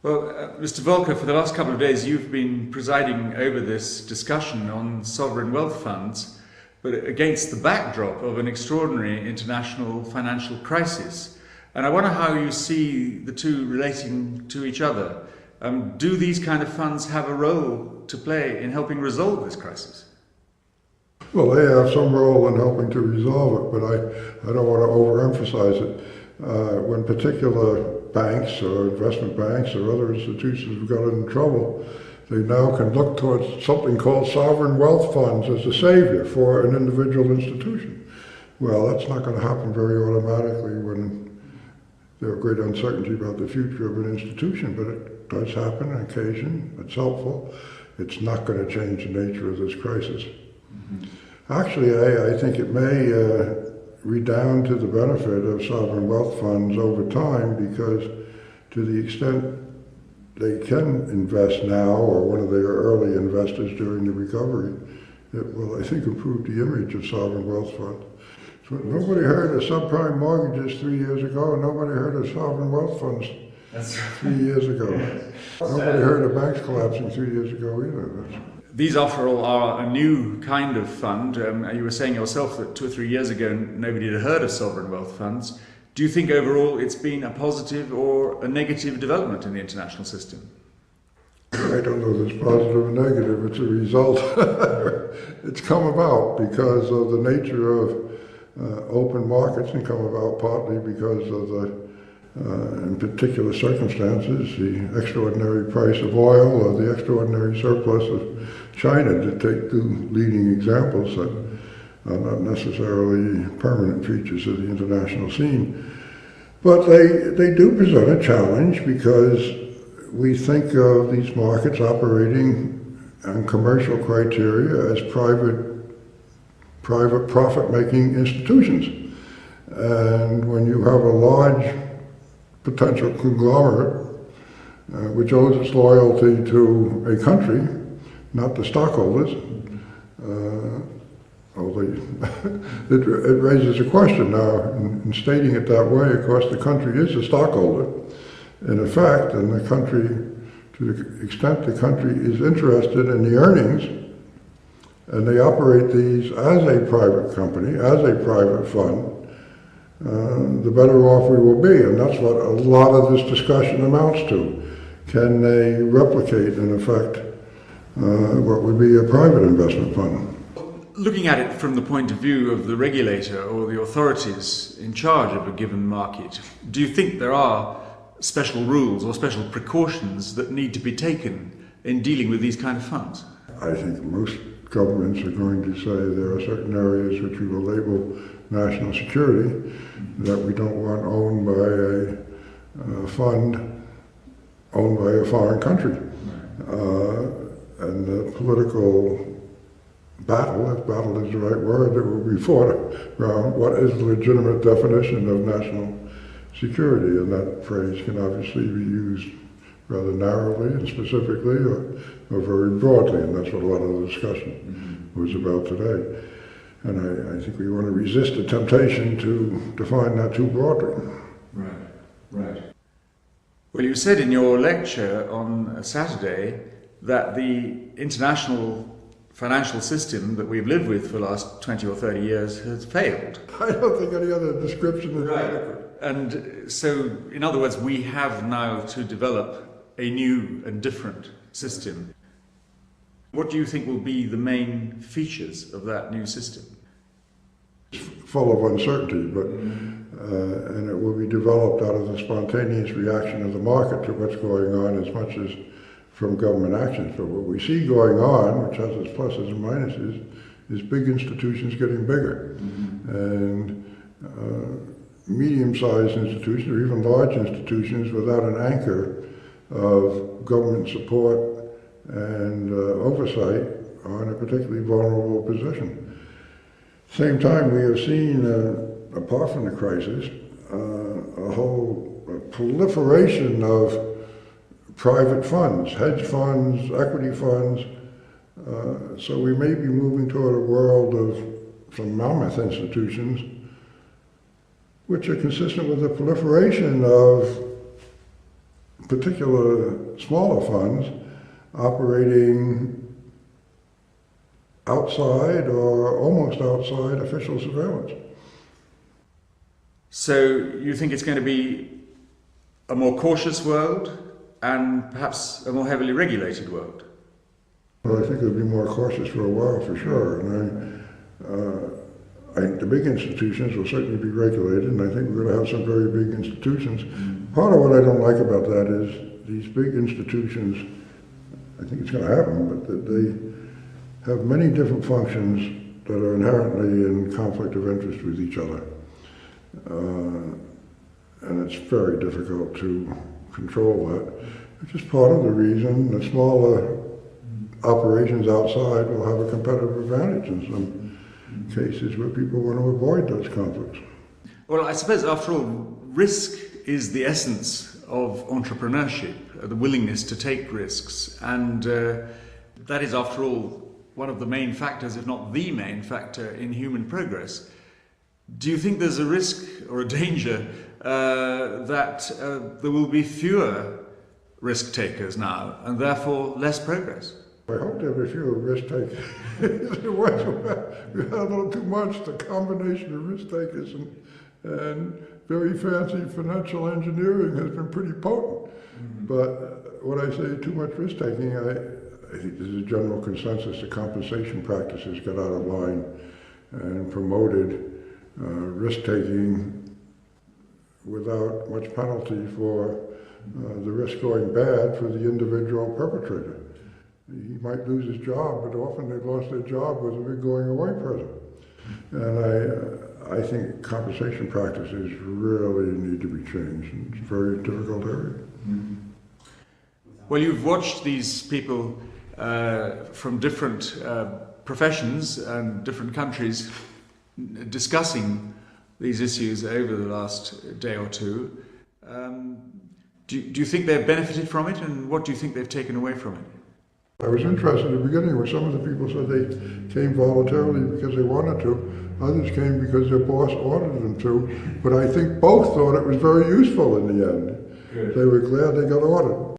Well, Mr. Volcker, for the last couple of days you've been presiding over this discussion on sovereign wealth funds, but against the backdrop of an extraordinary international financial crisis. And I wonder how you see the two relating to each other. Do these kind of funds have a role to play in helping resolve this crisis? Well, they have some role in helping to resolve it, but I don't want to overemphasize it. When particular banks or investment banks or other institutions have gotten in trouble, they now can look towards something called sovereign wealth funds as a savior for an individual institution. Well, that's not going to happen very automatically when there's great uncertainty about the future of an institution, but it does happen on occasion. It's helpful. It's not going to change the nature of this crisis. Actually, I think it may redound to the benefit of sovereign wealth funds over time, because to the extent they can invest now, or one of their early investors during the recovery, it will, I think, improve the image of sovereign wealth funds. So nobody heard of subprime mortgages 3 years ago, and nobody heard of sovereign wealth funds 3 years ago. Nobody heard of banks collapsing 3 years ago either. These, after all, are a new kind of fund. You were saying yourself that 2 or 3 years ago nobody had heard of sovereign wealth funds. Do you think overall it's been a positive or a negative development in the international system? I don't know if it's positive or negative. It's a result. It's come about because of the nature of open markets, and come about partly because of the in particular circumstances, the extraordinary price of oil or the extraordinary surplus of China, to take two leading examples that are not necessarily permanent features of the international scene. But they do present a challenge, because we think of these markets operating on commercial criteria as private profit-making institutions. And when you have a large potential conglomerate which owes its loyalty to a country, not the stockholders, it raises a question now. In stating it that way, of course, the country is a stockholder, in effect, and the country, to the extent the country is interested in the earnings, and they operate these as a private company, as a private fund, the better off we will be. And that's what a lot of this discussion amounts to. Can they replicate, in effect, what would be a private investment fund? Looking at it from the point of view of the regulator or the authorities in charge of a given market, do you think there are special rules or special precautions that need to be taken in dealing with these kind of funds? I think most governments are going to say there are certain areas which we will label national security that we don't want owned by a fund owned by a foreign country. And the political battle, if battle is the right word, that will be fought around what is the legitimate definition of national security. And that phrase can obviously be used rather narrowly and specifically, or very broadly, and that's what a lot of the discussion was about today. And I think we want to resist the temptation to define that too broadly. Right. Well, you said in your lecture on Saturday that the international financial system that we've lived with for the last 20 or 30 years has failed. I don't think any other description is adequate. And so, in other words, we have now to develop a new and different system. What do you think will be the main features of that new system? It's full of uncertainty, but and it will be developed out of the spontaneous reaction of the market to what's going on, as much as from government actions. But what we see going on, which has its pluses and minuses, is big institutions getting bigger. And medium-sized institutions, or even large institutions without an anchor of government support and oversight, are in a particularly vulnerable position. At the same time, we have seen, apart from the crisis, a whole proliferation of private funds, hedge funds, equity funds. So we may be moving toward a world of some mammoth institutions which are consistent with the proliferation of particular smaller funds operating outside or almost outside official surveillance. So you think it's going to be a more cautious world and perhaps a more heavily regulated world? Well, I think it'll be more cautious for a while, for sure. And I think the big institutions will certainly be regulated, and I think we're going to have some very big institutions. Part of what I don't like about that is these big institutions, I think it's going to happen, but that they have many different functions that are inherently in conflict of interest with each other. And it's very difficult to control that, which is part of the reason that smaller operations outside will have a competitive advantage in some cases where people want to avoid those conflicts. Well, I suppose after all, risk is the essence of entrepreneurship, the willingness to take risks, and that is after all one of the main factors, if not the main factor, in human progress. Do you think there's a risk or a danger that there will be fewer risk takers now and therefore less progress? I hope there will be fewer risk takers. We had a little too much, the combination of risk takers and very fancy financial engineering has been pretty potent. Mm-hmm. But when I say too much risk taking, I think there's a general consensus that compensation practices got out of line and promoted risk-taking without much penalty for the risk going bad for the individual perpetrator. He might lose his job, but often they've lost their job with a big going away present. And I think compensation practices really need to be changed. It's a very difficult area. Mm-hmm. Well, you've watched these people from different professions and different countries discussing these issues over the last day or two. Do you think they've benefited from it, and what do you think they've taken away from it? I was interested in the beginning where some of the people said they came voluntarily because they wanted to, others came because their boss ordered them to, but I think both thought it was very useful in the end. Good. They were glad they got ordered.